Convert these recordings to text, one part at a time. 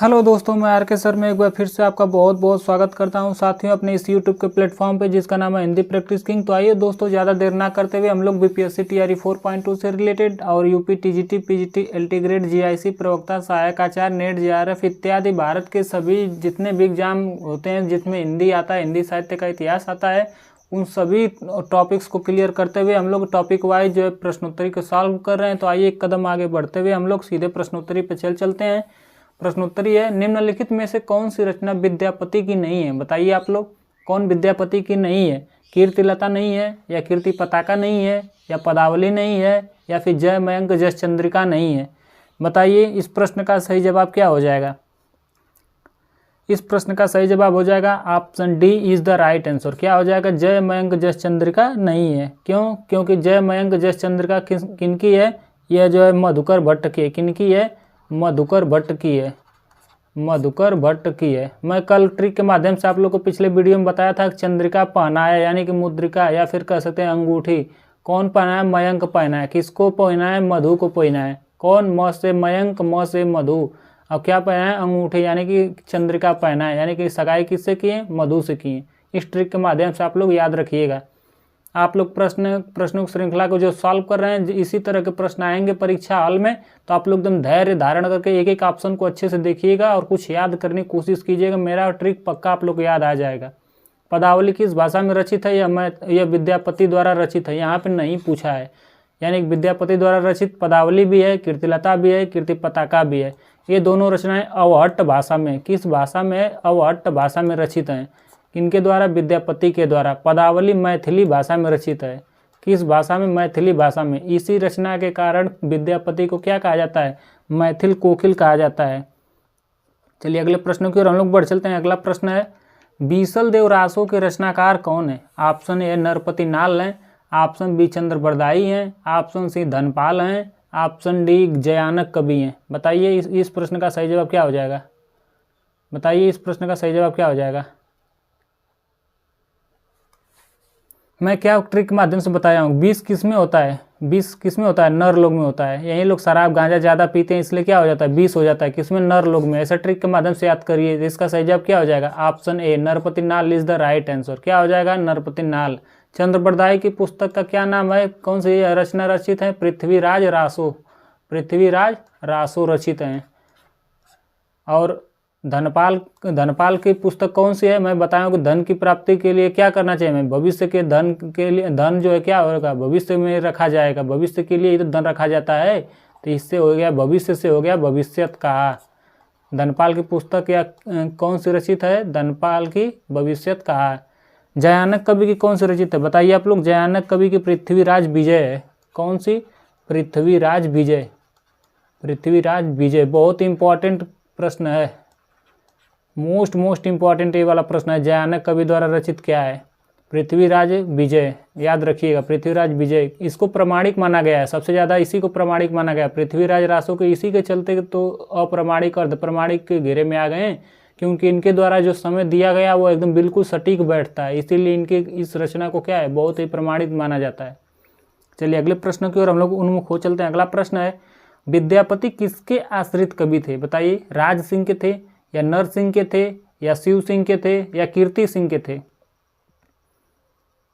Hello दोस्तों, मैं are के सर में एक बार फिर से आपका बहुत बहुत स्वागत करता हूं साथियों अपने इस यूट्यूब के प्लेटफॉर्म पे जिसका नाम है हिंदी प्रैक्टिस किंग। तो आइए दोस्तों, ज़्यादा देर ना करते हुए हम लोग बीपीएससी टीआरई 4.2 से रिलेटेड और UP TGT PGT LT grade GIC प्रवक्ता सहायक आचार्य नेट जेआरएफ इत्यादि भारत के सभी जितने भी एग्जाम होते हैं जिसमें हिंदी आता है, हिंदी साहित्य का इतिहास आता है, उन सभी टॉपिक्स को क्लियर करते हुए हम लोग टॉपिक वाइज जो है प्रश्नोत्तरी को सॉल्व कर रहे हैं। तो आइए एक कदम आगे बढ़ते हुए हम लोग सीधे प्रश्नोत्तरी पे चलते हैं। प्रश्नोत्तरी है, निम्नलिखित में से कौन सी रचना विद्यापति की नहीं है? बताइए आप लोग, कौन विद्यापति की नहीं है? कीर्तिलता नहीं है, या कीर्ति पताका नहीं है, या पदावली नहीं है, या फिर जय मयंक जस चंद्रिका नहीं है? बताइए इस प्रश्न का सही जवाब क्या हो जाएगा? इस प्रश्न का सही जवाब हो जाएगा option D is the right answer. क्या हो जाएगा? जय मयंक जस चंद्रिका नहीं है। क्यों? क्योंकि जय मयंक जस चंद्रिका किनकी है? यह जो है मधुकर भट्ट की है। किनकी है? मधुकर भट्ट की है। मधुकर भट्ट की है। मैं कल ट्रिक के माध्यम से आप लोग को पिछले वीडियो में बताया था कि चंद्रिका पहनाया यानी कि मुद्रिका या फिर कह सकते हैं अंगूठी कौन पहनाया? मयंक पहनाया। किसको पहनाया? मधु को पहनाया। कौन? म से मयंक, म से मधु। अब क्या पहनाया? अंगूठी यानी कि चंद्रिका पहनाया, यानी कि सगाई किससे की है? मधु से की है। इस ट्रिक के माध्यम से आप लोग याद रखिएगा। आप लोग प्रश्नों की श्रृंखला को जो सॉल्व कर रहे हैं, इसी तरह के प्रश्न आएंगे परीक्षा हॉल में, तो आप लोग एकदम धैर्य धारण करके एक एक ऑप्शन को अच्छे से देखिएगा और कुछ याद करने की कोशिश कीजिएगा। मेरा ट्रिक पक्का आप लोग को याद आ जाएगा। पदावली किस भाषा में रचित है? यह विद्यापति द्वारा रचित है। यहाँ पे नहीं पूछा है, यानी विद्यापति द्वारा रचित पदावली भी है, कीर्तिलता भी है, कीर्ति पताका भी है। ये दोनों रचनाएं अवहट्ट भाषा में, किस भाषा में? अवहट्ट भाषा में रचित हैं। किनके द्वारा? विद्यापति के द्वारा। पदावली मैथिली भाषा में रचित है। किस भाषा में? मैथिली भाषा में। इसी रचना के कारण विद्यापति को क्या कहा जाता है? मैथिल कोकिल कहा जाता है। चलिए अगले प्रश्न की ओर हम लोग बढ़ चलते हैं। अगला प्रश्न है, बीसल देव रासों के रचनाकार कौन है? ऑप्शन ए नरपति नाल हैं, ऑप्शन बी चंद्र बरदाई हैं, ऑप्शन सी धनपाल हैं, ऑप्शन डी जयानक कवि हैं। बताइए इस प्रश्न का सही जवाब क्या हो जाएगा? बताइए इस प्रश्न का सही जवाब क्या हो जाएगा? मैं क्या ट्रिक के माध्यम से बताया हूँ। 20 किस में होता है? 20 किस में होता है? नर लोग में होता है। यही लोग शराब गांजा ज़्यादा पीते हैं, इसलिए क्या हो जाता है? 20 हो जाता है। किस में? नर लोग में। ऐसा ट्रिक के माध्यम से याद करिए। इसका सही जवाब क्या हो जाएगा? ऑप्शन ए नरपति नाल इज द राइट आंसर। क्या हो जाएगा? नरपति नाल। चंद्र बरदाई की पुस्तक का क्या नाम है? कौन सी रचना रचित है? पृथ्वीराज रासो। पृथ्वीराज रासो रचित हैं। और धनपाल की पुस्तक कौन सी है? मैं बताऊं कि धन की प्राप्ति के लिए क्या करना चाहिए? मैं भविष्य के धन के लिए, धन जो है क्या होगा? भविष्य में रखा जाएगा। भविष्य के लिए ही तो धन रखा जाता है। तो इससे हो गया भविष्य, से हो गया भविष्यत कहा। धनपाल की पुस्तक या कौन सी रचित है? धनपाल की भविष्यत कहा। जयानक कवि की कौन सी रचित है? बताइए आप लोग। जयानक कवि की पृथ्वीराज विजय है। कौन सी? पृथ्वीराज विजय। पृथ्वीराज विजय बहुत इंपॉर्टेंट प्रश्न है। मोस्ट इंपॉर्टेंट ये वाला प्रश्न है। जयानक कवि द्वारा रचित क्या है? पृथ्वीराज विजय। याद रखिएगा, पृथ्वीराज विजय। इसको प्रमाणिक माना गया है, सबसे ज़्यादा इसी को प्रमाणिक माना गया। पृथ्वीराज रासो के इसी के चलते तो अप्रमाणिक और प्रमाणिक के घेरे में आ गए हैं, क्योंकि इनके द्वारा जो समय दिया गया वो एकदम बिल्कुल सटीक बैठता है। इसीलिए इनके इस रचना को क्या है? बहुत ही प्रमाणित माना जाता है। चलिए अगले प्रश्न की ओर हम लोग उन्मुख हो चलते हैं। अगला प्रश्न है, विद्यापति किसके आश्रित कवि थे? बताइए। राज सिंह के थे, या नर सिंह के थे, या शिव सिंह के थे, या कीर्ति सिंह के थे?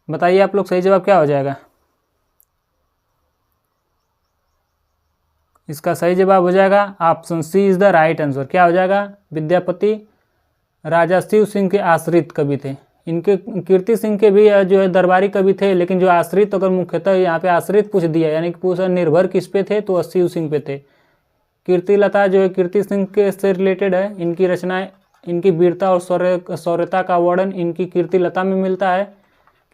बताइए आप लोग, सही जवाब क्या हो जाएगा? इसका सही जवाब हो जाएगा option C is the right answer. क्या हो जाएगा? विद्यापति राजा शिव सिंह के आश्रित कवि थे। इनके कीर्ति सिंह के भी जो है दरबारी कवि थे, लेकिन जो आश्रित अगर मुख्यतः यहाँ पे आश्रित पूछ दिया, यानी कि पूछा निर्भर किस पे थे, तो शिव सिंह पे थे। कीर्तिलता जो है कीर्ति सिंह के से रिलेटेड है। इनकी रचनाएं, इनकी वीरता और शौर्यता का वर्णन इनकी कीर्तिलता में मिलता है।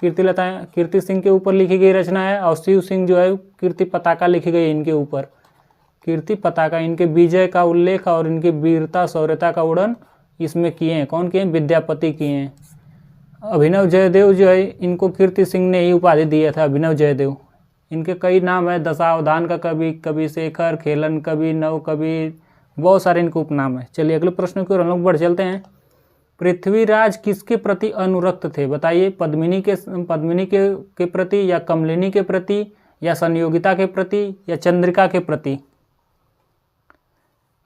कीर्तिलता कीर्ति सिंह के ऊपर लिखी गई रचना है, और शिव सिंह जो है कीर्ति पताका लिखी गई इनके ऊपर। कीर्ति पताका, इनके विजय का उल्लेख और इनकी वीरता शौर्यता का वर्णन इसमें किए हैं। कौन किए हैं? विद्यापति किए हैं। अभिनव जयदेव जो है इनको कीर्ति सिंह ने ही उपाधि दिया था, अभिनव जयदेव। इनके कई नाम है, दशावधान का कवि, कवि शेखर, खेलन कवि, नव कवि, बहुत सारे इनके उपनाम है। चलिए अगले प्रश्न की ओर हम लोग बढ़ चलते हैं। पृथ्वीराज किसके प्रति अनुरक्त थे? बताइए। पद्मिनी के प्रति, या कमलिनी के प्रति, या संयोगिता के प्रति, या चंद्रिका के प्रति?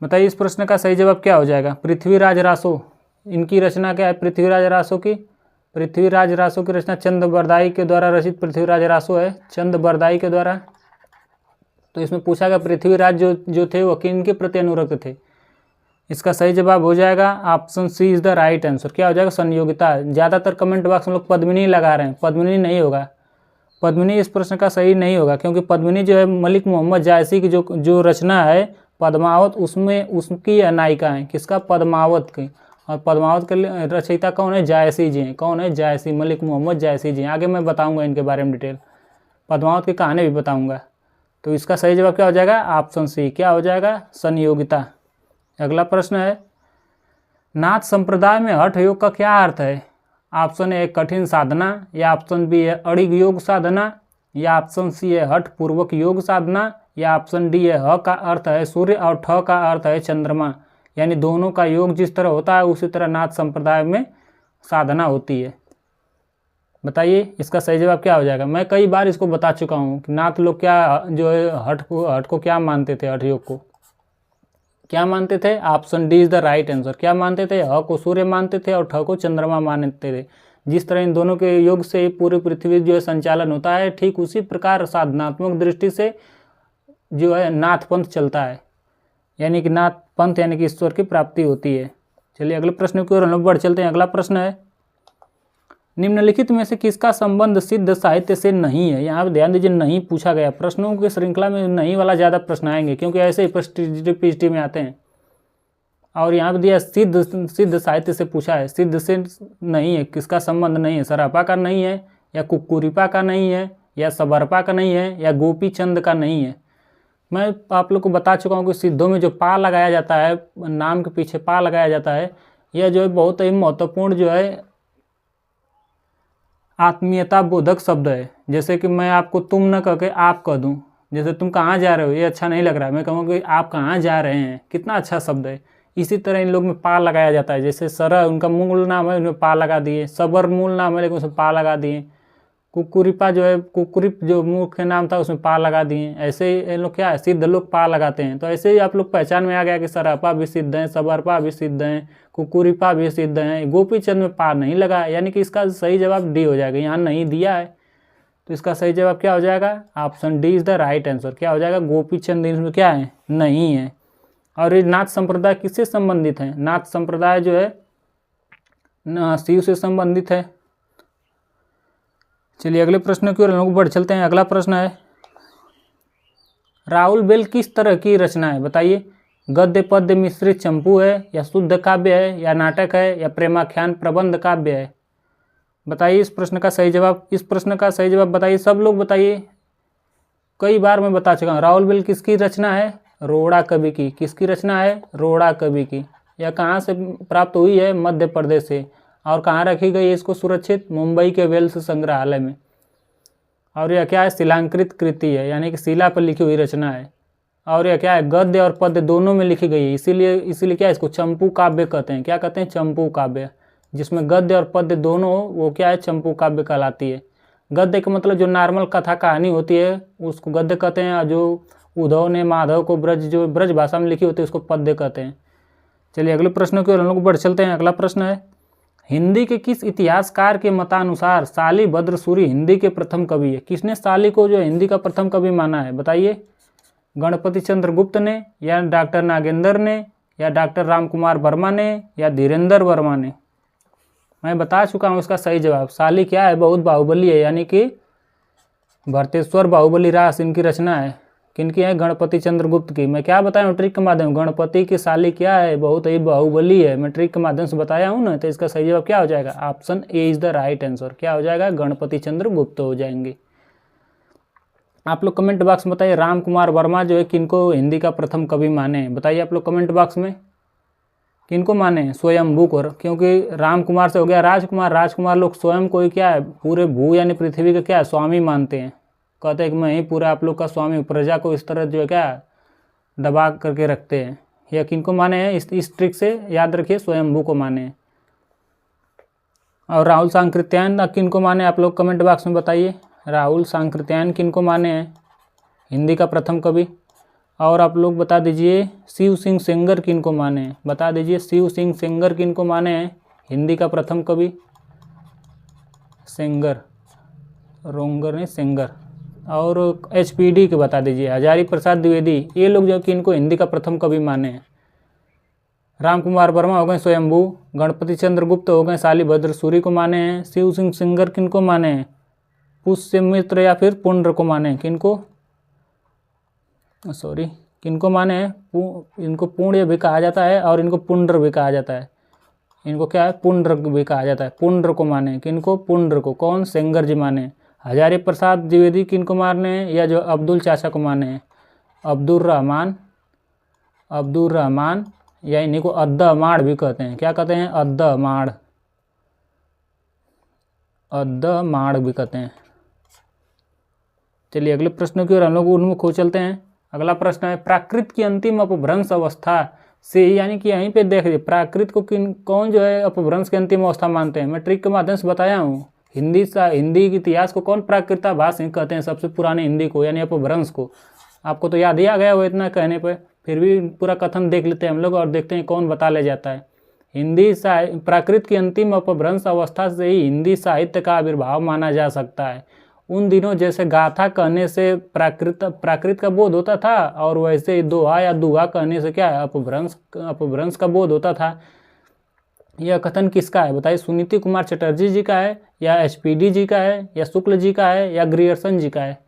बताइए इस प्रश्न का सही जवाब क्या हो जाएगा। पृथ्वीराज रासो, इनकी रचना क्या है? पृथ्वीराज रासो की, पृथ्वीराज रासो की रचना चंद बरदाई के द्वारा रचित पृथ्वीराज रासो है, चंद बरदाई के द्वारा। तो इसमें पूछा गया पृथ्वीराज जो थे वो किनके प्रति अनुरक्त थे। इसका सही जवाब हो जाएगा option C is the right answer. क्या हो जाएगा? संयोगिता। ज़्यादातर कमेंट बॉक्स में लोग पद्मिनी लगा रहे हैं, पद्मिनी नहीं होगा, पद्मिनी इस प्रश्न का सही नहीं होगा, क्योंकि पद्मिनी जो है मलिक मोहम्मद जायसी की जो रचना है पद्मावत, उसमें उसकी नायिका है, किसका? पद्मावत की। और पद्मावत के रचयिता कौन है? जायसी जी हैं। कौन है? जायसी, मलिक मोहम्मद जायसी जी हैं। आगे मैं बताऊंगा इनके बारे में डिटेल, पद्मावत की कहानी भी बताऊंगा। तो इसका सही जवाब क्या हो जाएगा? Option C. क्या हो जाएगा? संयोगिता। अगला प्रश्न है, नाथ संप्रदाय में हठ योग का क्या अर्थ है? ऑप्शन ए कठिन साधना, या ऑप्शन बी है अड़िग योग साधना, या ऑप्शन सी है हठ पूर्वक योग साधना, या ऑप्शन डी है ह का अर्थ है सूर्य और ठ का अर्थ है चंद्रमा। यानी दोनों का योग जिस तरह होता है उसी तरह नाथ संप्रदाय में साधना होती है। बताइए इसका सही जवाब क्या हो जाएगा। मैं कई बार इसको बता चुका हूँ कि नाथ लोग क्या जो है हठ को क्या मानते थे, हठ योग को क्या मानते थे? Option D is the right answer. क्या मानते थे? ह को सूर्य मानते थे और ठ को चंद्रमा मानते थे। जिस तरह इन दोनों के योग से पूरी पृथ्वी जो है संचालन होता है, ठीक उसी प्रकार साधनात्मक दृष्टि से जो है नाथ पंथ चलता है, यानी कि नाथ पंथ यानी कि ईश्वर की प्राप्ति होती है। चलिए अगले प्रश्न की ओर हम लोग बढ़ चलते हैं। अगला प्रश्न है, निम्नलिखित में से किसका संबंध सिद्ध साहित्य से नहीं है? यहाँ पर ध्यान दीजिए, नहीं पूछा गया। प्रश्नों की श्रृंखला में नहीं वाला ज़्यादा प्रश्न आएंगे, क्योंकि ऐसे ही पीएचडी में आते हैं। और यहाँ पर दिया सिद्ध साहित्य से पूछा है, सिद्ध से नहीं है, किसका संबंध नहीं है? सरापा का नहीं है, या कुक्कुरिपा का नहीं है, या सबरपा का नहीं है, या गोपी चंद का नहीं है। मैं आप लोग को बता चुका हूँ कि सिद्धों में जो पा लगाया जाता है, नाम के पीछे पा लगाया जाता है, यह जो है बहुत ही महत्वपूर्ण जो है आत्मीयता बोधक शब्द है। जैसे कि मैं आपको तुम न कह के आप कह दूँ, जैसे तुम कहाँ जा रहे हो, ये अच्छा नहीं लग रहा है, मैं कहूँगा कि आप कहाँ जा रहे हैं, कितना अच्छा शब्द है। इसी तरह इन लोग में पा लगाया जाता है। जैसे सर उनका मूल नाम है, उनमें पा लगा दिए। सबर मूल नाम है लेकिन उसमें पा लगा दिए। कुकुरिपा जो है, कुकुरिप जो मुख्य नाम था उसमें पा लगा दिए। ऐसे ही लोग क्या है, सिद्ध लोग पा लगाते हैं। तो ऐसे ही आप लोग पहचान में आ गया कि सरापा भी सिद्ध हैं, सबरपा भी सिद्ध हैं, कुकुरिपा भी सिद्ध हैं। गोपीचंद में पा नहीं लगा, यानी कि इसका सही जवाब डी हो जाएगा। यहाँ नहीं दिया है तो इसका सही जवाब क्या हो जाएगा? Option D is the right answer. क्या हो जाएगा? गोपीचंद इसमें क्या है? नहीं है। और ये नाथ संप्रदाय किससे संबंधित है? नाथ संप्रदाय जो है शिव से संबंधित है। चलिए अगले प्रश्न की ओर हम लोग बढ़ चलते हैं। अगला प्रश्न है, राहुल बेल किस तरह की रचना है? बताइए। गद्य पद्य मिश्रित चंपू है, या शुद्ध काव्य है, या नाटक है, या प्रेमाख्यान प्रबंध काव्य है? बताइए इस प्रश्न का सही जवाब। इस प्रश्न का सही जवाब बताइए, सब लोग बताइए। कई बार मैं बता चुका हूँ। राहुल बेल किसकी रचना है? रोड़ा कवि की। किसकी रचना है? रोड़ा कवि की। यह कहाँ से प्राप्त हुई है? मध्य प्रदेश से। और कहाँ रखी गई है इसको सुरक्षित? मुंबई के वेल्स संग्रहालय में। और यह क्या है? शिलांकृत कृति है, यानी कि शिला पर लिखी हुई रचना है। और यह क्या है? गद्य और पद्य दोनों में लिखी गई है। इसीलिए क्या है, इसको चंपू काव्य कहते हैं। क्या कहते हैं? चंपू काव्य। जिसमें गद्य और पद्य दोनों हो वो क्या है? चंपू काव्य कहलाती है। गद्य का मतलब जो नॉर्मल कथा कहानी होती है उसको गद्य कहते हैं, और जो उद्धव ने माधव को ब्रज भाषा में लिखी होती है उसको पद्य कहते हैं। चलिए अगले प्रश्न की ओर हम लोग बढ़ चलते हैं। अगला प्रश्न है, हिंदी के किस इतिहासकार के मतानुसार शालिभद्र सूरी हिंदी के प्रथम कवि है? किसने शाली को जो हिंदी का प्रथम कवि माना है? बताइए। गणपति चंद्र गुप्त ने, या डॉक्टर नागेंद्र ने, या डॉक्टर रामकुमार वर्मा ने, या धीरेन्द्र वर्मा ने? मैं बता चुका हूँ इसका सही जवाब। शाली क्या है? बहुत बाहुबली है, यानी कि भरतेश्वर बाहुबली रास इनकी रचना है। किनकी है? गणपति चंद्रगुप्त की। मैं क्या बताया ट्रिक के माध्यम, गणपति की शाली क्या है? बहुत ही बाहुबली है। मैं ट्रिक के माध्यम से बताया हूँ ना। तो इसका सही जवाब क्या हो जाएगा? Option A is the right answer. क्या हो जाएगा? गणपति चंद्रगुप्त हो जाएंगे। आप लोग कमेंट बॉक्स में बताइए, राम कुमार वर्मा जो है किनको हिंदी का प्रथम कवि माने हैं? बताइए आप लोग कमेंट बॉक्स में, किनको माने हैं? स्वयंभू को। क्योंकि राम कुमार से हो गया राजकुमार। राजकुमार लोग स्वयं को ही क्या है, पूरे भू यानी पृथ्वी का क्या है, स्वामी मानते हैं। कहते हैं कि मैं ही पूरा आप लोग का स्वामी। प्रजा को इस तरह जो है क्या दबा करके रखते हैं। यह किनको माने हैं? इस ट्रिक से याद रखिए, स्वयंभू को माने हैं। और राहुल सांकृत्यायन किनको माने? आप लोग कमेंट बॉक्स में बताइए। राहुल सांकृत्यायन किनको माने हैं हिंदी का प्रथम कवि? और आप लोग बता दीजिए शिव सिंह सेंगर किनको माने हैं, बता दीजिए शिव सिंह सेंगर किनको माने हैं हिंदी का प्रथम कवि। सेंगर, रोंगर नहीं सेंगर। और HPD के बता दीजिए हजारी प्रसाद द्विवेदी, ये लोग जो कि इनको हिंदी का प्रथम कवि माने हैं। राम कुमार वर्मा हो गए स्वयंभू, गणपति चंद्र गुप्त हो गए शालिभद्र सूरी को माने हैं। शिव सिंह सेंगर किनको माने हैं, पुष्यमित्र या फिर पुंड्र को माने हैं, किनको माने हैं, इनको पुण्य भी कहा जाता है और इनको पुंड्र भी कहा जाता है। इनको क्या है, पुंड्र भी कहा जाता है। पुंड्र को माने हैं, किनको, पुंड्र को। कौन, सेंगर जी माने हैं। हजारी प्रसाद द्विवेदी किनको माने हैं, या जो अब्दुल चाचा को माने हैं, अब्दुल रहमान, या इन्हीं को अद्दमाड़ भी कहते हैं। क्या कहते हैं, अद्दमाड़ भी कहते हैं। चलिए अगले प्रश्न की ओर हम लोग उन्मुख हो चलते हैं। अगला प्रश्न है, प्राकृत की अंतिम अपभ्रंश अवस्था से, यानी कि यहीं पे देख लीजिए प्राकृत को कौन जो है अपभ्रंश की अंतिम अवस्था मानते हैं। मैं ट्रिक के माध्यम से बताया हूँ। हिंदी के इतिहास को कौन प्राकृताभास कहते हैं, सबसे पुराने हिंदी को, यानी अपभ्रंश को। आपको तो याद ही आ गया वो इतना कहने पर, फिर भी पूरा कथन देख लेते हैं हम लोग और देखते हैं कौन बता ले जाता है। प्राकृत की अंतिम अपभ्रंश अवस्था से ही हिंदी साहित्य का आविर्भाव माना जा सकता है। उन दिनों जैसे गाथा कहने से प्राकृत का बोध होता था, और वैसे दोहा या दुहा कहने से क्या है, अपभ्रंश का बोध होता था। यह कथन किसका है बताइए, सुनीति कुमार चटर्जी जी का है, या HPD जी का है, या शुक्ल जी का है, या ग्रियर्सन जी का है।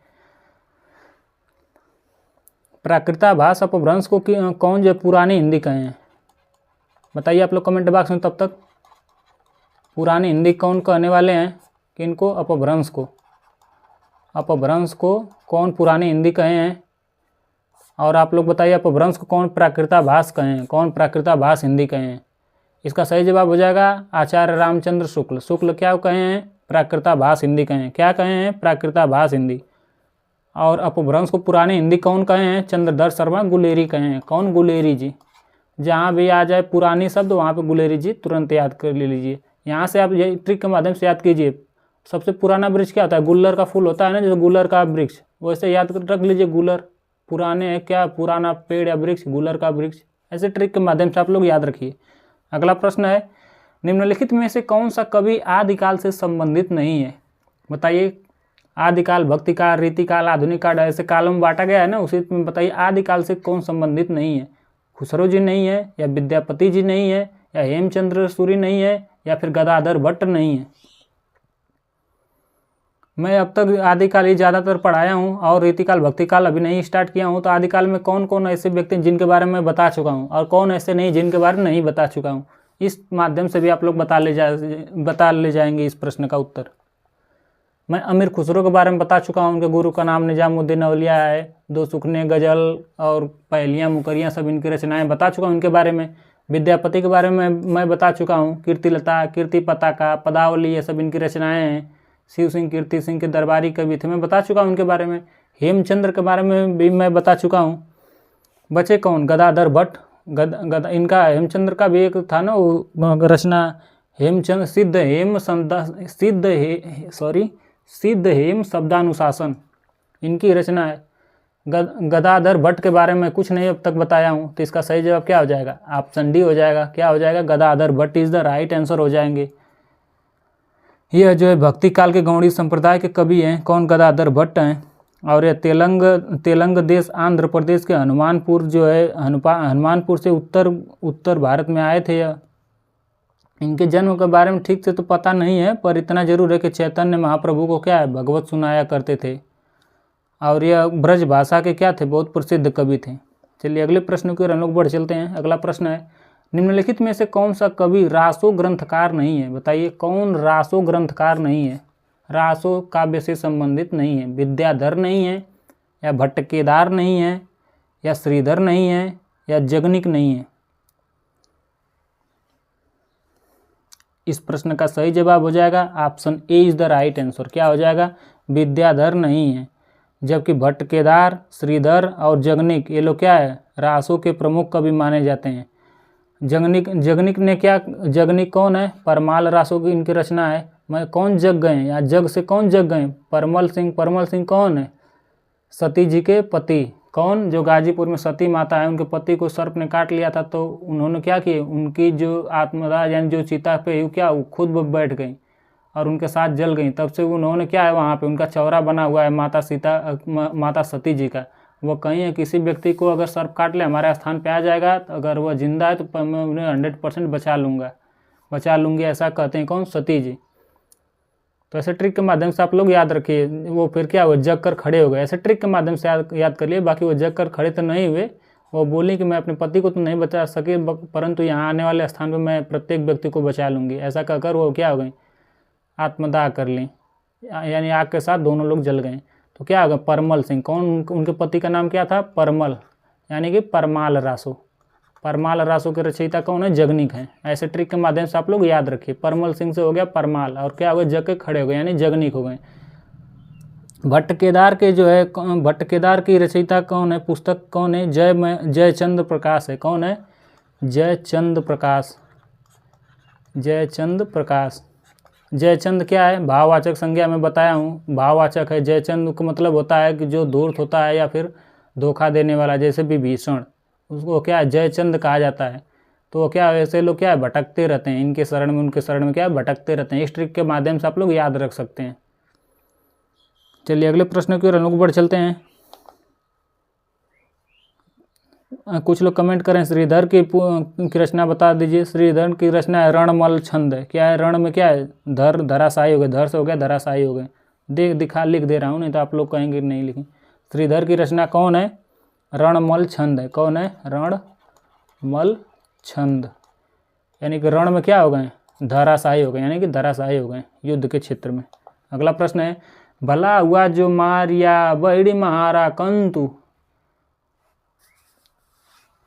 प्राकृताभास अपभ्रंश को कौन जो पुरानी हिंदी कहे हैं, बताइए आप लोग कमेंट बॉक्स में। तब तक पुरानी हिंदी कौन कहने वाले हैं, किनको, अपभ्रंश को कौन पुरानी हिंदी कहे हैं। और आप लोग बताइए अपभ्रंश को कौन प्राकृताभास कहे हैं, कौन प्राकृताभास हिंदी कहे हैं। इसका सही जवाब हो जाएगा आचार्य रामचंद्र शुक्ल क्या कहे हैं, प्राकृताभास हिंदी कहे हैं। क्या कहे हैं, प्राकृताभास हिंदी। और अपभ्रंश को पुरानी हिंदी कौन कहे हैं, चंद्रधर शर्मा गुलेरी कहे हैं। कौन, गुलेरी जी। जहाँ भी आ जाए पुरानी शब्द वहाँ पे गुलेरी जी तुरंत याद कर ले लीजिए। यहाँ से आप ये ट्रिक के माध्यम से याद कीजिए। सबसे पुराना वृक्ष क्या होता है, गुल्लर का फूल होता है ना, जैसे गुल्लर का वृक्ष, वैसे याद रख लीजिए गुल्लर। पुराने है क्या, पुराना पेड़ या वृक्ष, गुल्लर का वृक्ष। ऐसे ट्रिक के माध्यम से आप लोग याद रखिए। अगला प्रश्न है, निम्नलिखित में से कौन सा कवि आदिकाल से संबंधित नहीं है, बताइए। आदिकाल, भक्तिकाल, रीतिकाल, आधुनिक काल, ऐसे कालों में बांटा गया है ना, उसी में बताइए आदिकाल से कौन संबंधित नहीं है। खुसरो जी नहीं है, या विद्यापति जी नहीं है, या हेमचंद्र सूरी नहीं है, या फिर गदाधर भट्ट नहीं है। मैं अब तक आदिकाल ही ज़्यादातर पढ़ाया हूँ और रीतिकाल भक्तिकाल अभी नहीं स्टार्ट किया हूँ। तो आदिकाल में कौन कौन ऐसे व्यक्ति हैं जिनके बारे में मैं बता चुका हूँ, और कौन ऐसे नहीं जिनके बारे में नहीं बता चुका हूँ। इस माध्यम से भी आप लोग बता ले जाएंगे इस प्रश्न का उत्तर। मैं अमीर खुसरो के बारे में बता चुका हूँ, उनके गुरु का नाम निजामुद्दीन औलिया है। दो सुखने, गज़ल और पहेलियाँ, मुकरियाँ सब इनकी रचनाएँ बता चुका हूँ इनके बारे में। विद्यापति के बारे में मैं बता चुका हूँ, कीर्तिलता, कीर्ति पताका, पदावली, ये सब इनकी रचनाएँ हैं। शिव सिंह, कीर्ति सिंह के दरबारी कवि थे, मैं बता चुका हूँ उनके बारे में। हेमचंद्र के बारे में भी मैं बता चुका हूँ। बचे कौन, गदाधर भट्ट। इनका हेमचंद्र का भी एक था ना वो रचना, हेमचंद्र सिद्ध हेम शब्दानुशासन, इनकी रचना है। गदाधर भट्ट के बारे में कुछ नहीं अब तक बताया हूँ, तो इसका सही जवाब क्या हो जाएगा, ऑप्शन डी हो जाएगा। क्या हो जाएगा, Gadadhar Bhatt is the right answer हो जाएंगे। यह जो है भक्ति काल के गौड़ी संप्रदाय के कवि हैं, कौन, गदाधर भट्ट हैं। और ये तेलंग देश, आंध्र प्रदेश के हनुमानपुर जो है, हनुमानपुर से उत्तर भारत में आए थे। इनके जन्म के बारे में ठीक से तो पता नहीं है, पर इतना जरूर है कि चैतन्य महाप्रभु को क्या है, भगवत सुनाया करते थे। और यह ब्रज भाषा के क्या थे, बहुत प्रसिद्ध कवि थे। चलिए अगले प्रश्न की ओर हम लोग बढ़ चलते हैं। अगला प्रश्न है, निम्नलिखित में से कौन सा कवि रासो ग्रंथकार नहीं है, बताइए। कौन रासो ग्रंथकार नहीं है, रासो काव्य से संबंधित नहीं है। विद्याधर नहीं है, या भट्टकेदार नहीं है, या श्रीधर नहीं है, या जगनिक नहीं है। इस प्रश्न का सही जवाब हो जाएगा option A is the right answer. क्या हो जाएगा, विद्याधर नहीं है। जबकि भट्टकेदार, श्रीधर और जगनिक, ये लोग क्या है, रासो के प्रमुख कवि माने जाते हैं। जगनिक ने क्या, जगनिक कौन है, परमाल रासो की इनकी रचना है। मैं कौन जग गए, या जग से कौन जग गए, परमल सिंह कौन है, सती जी के पति। कौन? जो गाजीपुर में सती माता है, उनके पति को सर्प ने काट लिया था, तो उन्होंने क्या किए, उनकी जो आत्मदाह यानी जो चिता पे क्या वो खुद बैठ गई और उनके साथ जल गई। तब से उन्होंने क्या है, वहाँ पे उनका चौरा बना हुआ है माता सती जी का। वो कहीं है, किसी व्यक्ति को अगर सर्प काट ले, हमारे स्थान पे आ जाएगा, तो अगर वह जिंदा है तो मैं उन्हें 100% बचा लूँगी, ऐसा कहते हैं कौन? सती जी। तो ऐसे ट्रिक के माध्यम से आप लोग याद रखिए। वो फिर क्या हुआ, जग कर खड़े हो गए। ऐसे ट्रिक के माध्यम से याद कर लिए। बाकी वो जग कर खड़े तो नहीं हुए, वो बोली कि मैं अपने पति को तो नहीं बचा सके, परंतु यहाँ आने वाले स्थान पर मैं प्रत्येक व्यक्ति को बचा लूँगी, ऐसा कहकर वो क्या हो गई, आत्मदाह कर ली, यानी आग के साथ दोनों लोग जल गए। तो क्या होगा, परमल सिंह। कौन? उनके पति का नाम क्या था? परमल, यानी कि परमाल रासो। परमाल रासो के रचयिता कौन है? जगनीक हैं। ऐसे ट्रिक के माध्यम से आप लोग याद रखिए। परमल सिंह से हो गया परमाल, और क्या हो गया, जग के खड़े हो गए, यानी जगनीक हो गए। भट्ट केदार के जो है, भट्ट केदार की रचयिता कौन है? पुस्तक कौन है? जयचंद्र प्रकाश है। कौन है? जयचंद्र प्रकाश। जयचंद्र प्रकाश। जयचंद क्या है? भाववाचक संज्ञा में बताया हूँ, भाववाचक है। जयचंद का मतलब होता है कि जो धूर्त होता है या फिर धोखा देने वाला, जैसे विभीषण, उसको क्या है, जयचंद कहा जाता है। तो क्या ऐसे लोग क्या है, भटकते रहते हैं, इनके शरण में उनके शरण में क्या है, भटकते रहते हैं। इस ट्रिक के माध्यम से आप लोग याद रख सकते हैं। चलिए अगले प्रश्न की ओर हम लोग बढ़ चलते हैं। कुछ लोग कमेंट करें, श्रीधर की रचना बता दीजिए। श्रीधर की रचना है रणमल छंद है। क्या है? रण में क्या है, धराशायी हो गए, धर से हो गया धराशायी हो गए। लिख दे रहा हूँ, नहीं तो आप लोग कहेंगे नहीं लिखें। श्रीधर की रचना कौन है? रणमल छंद है। कौन है? रणमल छंद, यानी कि रण में क्या हो गए, धराशायी हो गए, यानी कि धराशायी हो गए युद्ध के क्षेत्र में। अगला प्रश्न है, भला हुआ जो मारिया बड़ी महारा कंतु,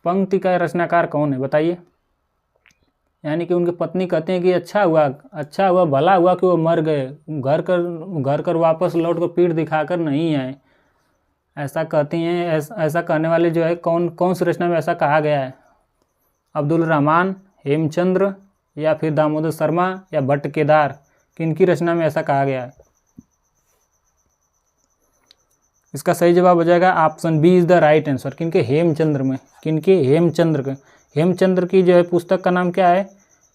पंक्ति का रचनाकार कौन है? बताइए। यानी कि उनकी पत्नी कहते हैं कि अच्छा हुआ, भला हुआ कि वो मर गए, घर कर वापस लौट कर पीठ दिखाकर नहीं आए, ऐसा कहती हैं। ऐसा कहने वाले जो है कौन सी रचना में ऐसा कहा गया है? अब्दुल रहमान, हेमचंद्र, या फिर दामोदर शर्मा, या भट्ट केदार, किनकी रचना में ऐसा कहा गया है? इसका सही जवाब हो जाएगा option B is the right answer. किनके? हेमचंद्र में। किनके? हेमचंद्र के। हेमचंद्र की जो है पुस्तक का नाम क्या है?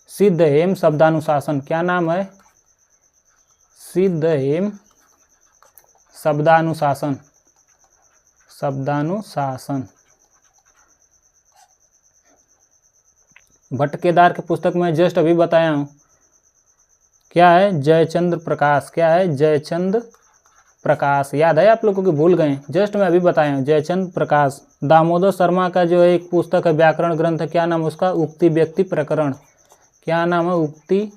सिद्ध हेम शब्दानुशासन। क्या नाम है? सिद्ध हेम शब्दानुशासन। भट्ट केदार की पुस्तक में जस्ट अभी बताया हूँ, क्या है? जयचंद्र प्रकाश। क्या है? जयचंद्र प्रकाश। याद है आप लोगों को? भूल गए? जस्ट मैं अभी बताया हूँ, जयचंद्र प्रकाश। दामोदर शर्मा का जो है एक पुस्तक है, व्याकरण ग्रंथ है, क्या नाम है उसका? उक्ति व्यक्ति प्रकरण। क्या नाम है? उक्ति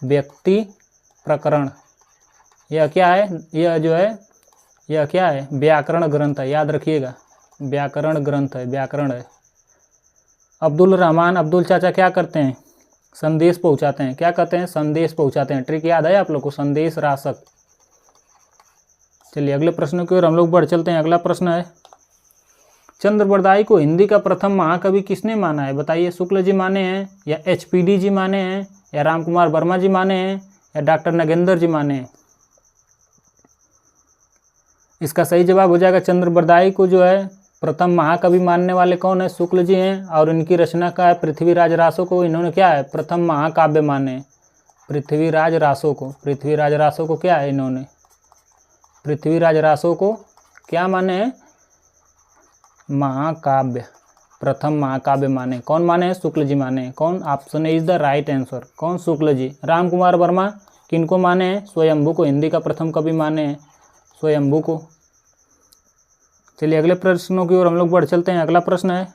व्यक्ति प्रकरण। यह क्या है? यह क्या है? व्याकरण ग्रंथ है, याद रखिएगा, व्याकरण ग्रंथ है, व्याकरण है। अब्दुल रहमान, अब्दुल चाचा क्या करते हैं? संदेश पहुंचाते हैं। क्या कहते हैं? संदेश पहुंचाते हैं। ट्रिक याद है आप लोग को? संदेश राशक। चलिए अगले प्रश्न की ओर हम लोग बढ़ चलते हैं। अगला प्रश्न है, चंद्रबरदाई को हिंदी का प्रथम महाकवि किसने माना है? बताइए। शुक्ल जी माने हैं, या HPD जी माने हैं, या रामकुमार वर्मा जी माने हैं, या डॉक्टर नगेंद्र जी माने हैं? इसका सही जवाब हो जाएगा, चंद्रबरदाई को जो है प्रथम महाकवि मानने वाले कौन है? शुक्ल जी हैं, और इनकी रचना का है पृथ्वीराज रासो को इन्होंने क्या है, प्रथम महाकाव्य माने। पृथ्वीराज रासो को क्या है इन्होंने? पृथ्वीराज रासो को क्या माने हैं? महाकाव्य, प्रथम महाकाव्य माने। कौन माने हैं? शुक्ल जी माने हैं। कौन? Option A is the right answer. कौन? शुक्ल जी। रामकुमार वर्मा किनको माने हैं? स्वयंभू को हिंदी का प्रथम कवि माने हैं, स्वयंभू को। चलिए अगले प्रश्नों की ओर हम लोग बढ़ चलते हैं। अगला प्रश्न है,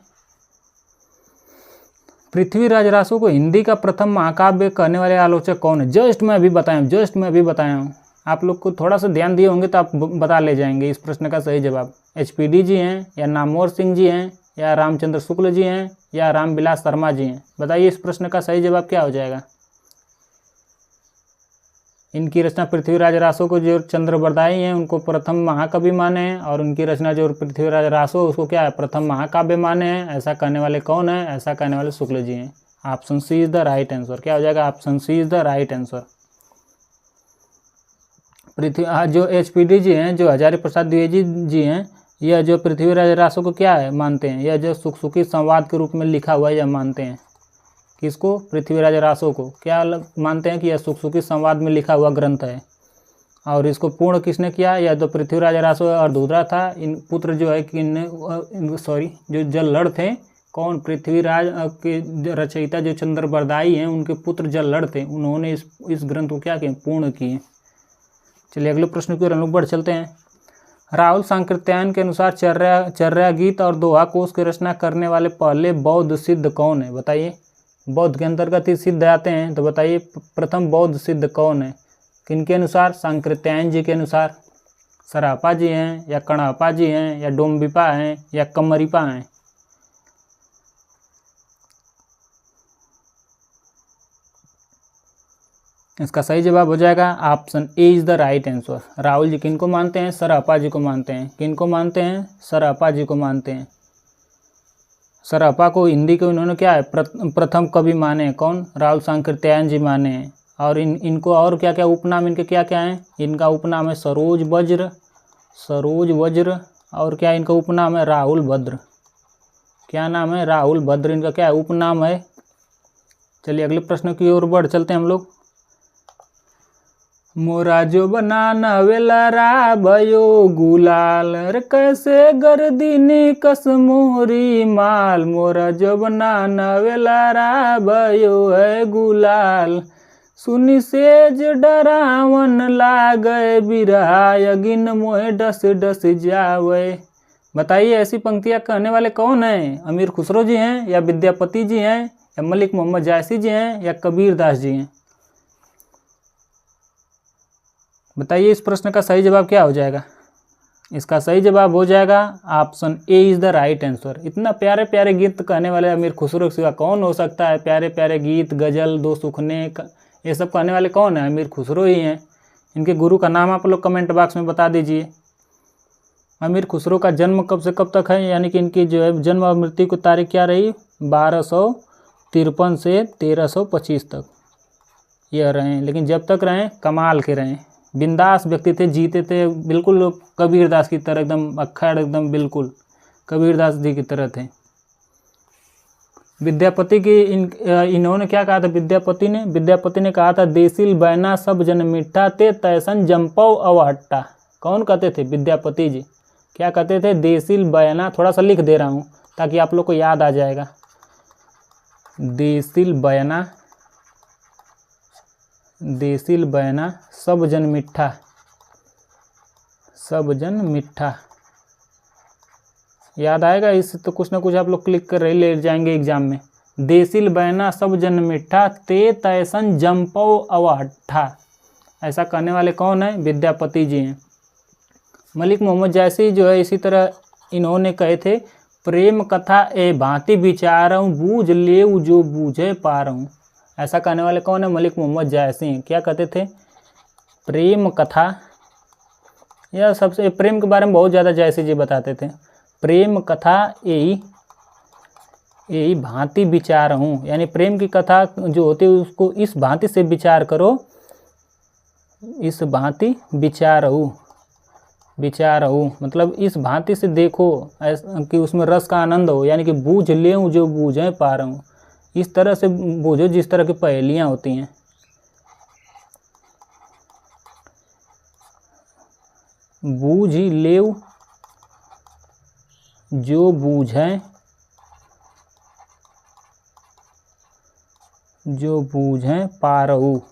पृथ्वीराज रासो को हिंदी का प्रथम महाकाव्य कहने वाले आलोचक कौन है? जस्ट मैं अभी बताया हूँ। आप लोग को थोड़ा सा ध्यान दिए होंगे तो आप बता ले जाएंगे इस प्रश्न का सही जवाब। HPD जी हैं, या नामवर सिंह जी हैं, या रामचंद्र शुक्ल जी हैं, या रामविलास शर्मा जी हैं? बताइए इस प्रश्न का सही जवाब क्या हो जाएगा? इनकी रचना पृथ्वीराज रासो को जो चंद्रबरदाई हैं उनको प्रथम महाकवि माने हैं, और उनकी रचना जो पृथ्वीराज रासो उसको क्या है, प्रथम महाकाव्य माने हैं। ऐसा कहने वाले कौन है? ऐसा कहने वाले शुक्ल जी हैं। Option C is the right answer. क्या हो जाएगा? Option C is the right answer. जो HPD जी हैं, जो हजारी प्रसाद द्विवेदी जी हैं, यह जो पृथ्वीराज रासो को क्या है मानते हैं, यह जो सुखसुखी संवाद के रूप में लिखा हुआ है यह मानते हैं। किसको? पृथ्वीराज रासो को क्या मानते हैं कि यह सुखसुखी संवाद में लिखा हुआ ग्रंथ है। और इसको पूर्ण किसने किया? यह तो पृथ्वीराज रासो और दूसरा था। इन पुत्र जो है कि सॉरी जो जल्लड़ थे, कौन? पृथ्वीराज के रचयिता जो चंद्रबरदाई हैं उनके पुत्र जल्लड़ थे, उन्होंने इस ग्रंथ को क्या किया? पूर्ण किए। चलिए अगले प्रश्न की ओर हम लोग बढ़ चलते हैं। राहुल सांकृत्यायन के अनुसार चर्या गीत और दोहा कोश की रचना करने वाले पहले बौद्ध सिद्ध कौन है? बताइए। बौद्ध के अंतर्गत ही सिद्ध आते हैं, तो बताइए प्रथम बौद्ध सिद्ध कौन है? किनके अनुसार? सांकृत्यायन जी के अनुसार। सरापा जी हैं या कणापा जी हैं या डोम्बिपा हैं या कमरिपा हैं? इसका सही जवाब हो जाएगा option A is the right answer. Rahul ji किनको मानते हैं? सरापा जी को मानते हैं। किनको मानते हैं? सरापा जी को मानते हैं। सरापा को हिंदी के उन्होंने क्या है? प्रथम कवि माने हैं। कौन? राहुल सांकृत्यायन जी माने हैं। और इनको और क्या क्या उपनाम इनके क्या क्या हैं? इनका उपनाम है सरोज वज्र। और क्या इनका उपनाम है? राहुल भद्र। क्या नाम है? राहुल भद्र इनका क्या है? उपनाम है। चलिए अगले प्रश्न की ओर बढ़ चलते हैं हम लोग। मोरा जो बनाना वेलारा भयो गुलाल, रे कैसे गर्दिनी कस मोरी माल। मोरा जो बनाना वेलारा भयो है गुलाल, सुनी सेज डरावन लागे बिरहा, यगिन मोहे डस डस जावे। बताइए ऐसी पंक्तियां कहने वाले कौन हैं? अमीर खुसरो जी हैं या विद्यापति जी हैं या मलिक मोहम्मद जायसी जी हैं या कबीर दास जी हैं? बताइए इस प्रश्न का सही जवाब क्या हो जाएगा? इसका सही जवाब हो जाएगा option A is the right answer. इतना प्यारे प्यारे गीत कहने वाले अमीर खुसरो के सिवा कौन हो सकता है? प्यारे प्यारे गीत, गजल, दो सुखने, ये सब कहने वाले कौन है? अमीर खुसरो ही हैं। इनके गुरु का नाम आप लोग कमेंट बॉक्स में बता दीजिए। अमीर खुसरो का जन्म कब से कब तक है, यानी कि इनकी जो है जन्म और मृत्यु की तारीख क्या रही? 1253 से 1325 तक यह रहे। लेकिन जब तक रहे कमाल के रहे, बिंदास व्यक्ति थे, जीते थे बिल्कुल कबीर दास की तरह, एकदम अक्खड़, एकदम बिल्कुल कबीर दास जी की तरह थे। विद्यापति की इन्होंने क्या कहा था? विद्यापति ने कहा था देसिल बैना सब जन मिठा, ते तैसन जंपौ अवहट्टा। कौन कहते थे? विद्यापति जी। क्या कहते थे? देसिल बैना, थोड़ा सा लिख दे रहा हूँ ताकि आप लोग को याद आ जाएगा। देसिल बैना सब जन मिठा, याद आएगा? इससे तो कुछ ना कुछ आप लोग क्लिक कर रहे ले जाएंगे एग्जाम में। देसिल बैना सब जन मिठा, ते तैसन जंपौ अवहट्ठा। ऐसा कहने वाले कौन है? विद्यापति जी हैं। मलिक मोहम्मद जायसी जो है इसी तरह इन्होंने कहे थे प्रेम कथा ए भांति विचारऊँ, बूझ लेऊ जो बूझे पारऊँ। ऐसा कहने वाले कौन है? मलिक मोहम्मद जायसी हैं। क्या कहते थे? प्रेम कथा, यह सबसे प्रेम के बारे में बहुत ज़्यादा जायसी जी बताते थे। प्रेम कथा यही भांति विचार हूँ, यानी प्रेम की कथा जो होती है उसको इस भांति से विचार करो, इस भांति विचार हो मतलब इस भांति से देखो कि उसमें रस का आनंद हो, यानी कि बूझ लेऊँ जो बूझे पा रहा हूँ, इस तरह से बूझो जिस तरह की पहेलियाँ होती हैं। बूझ लेऊ जो बूझें पा रहू।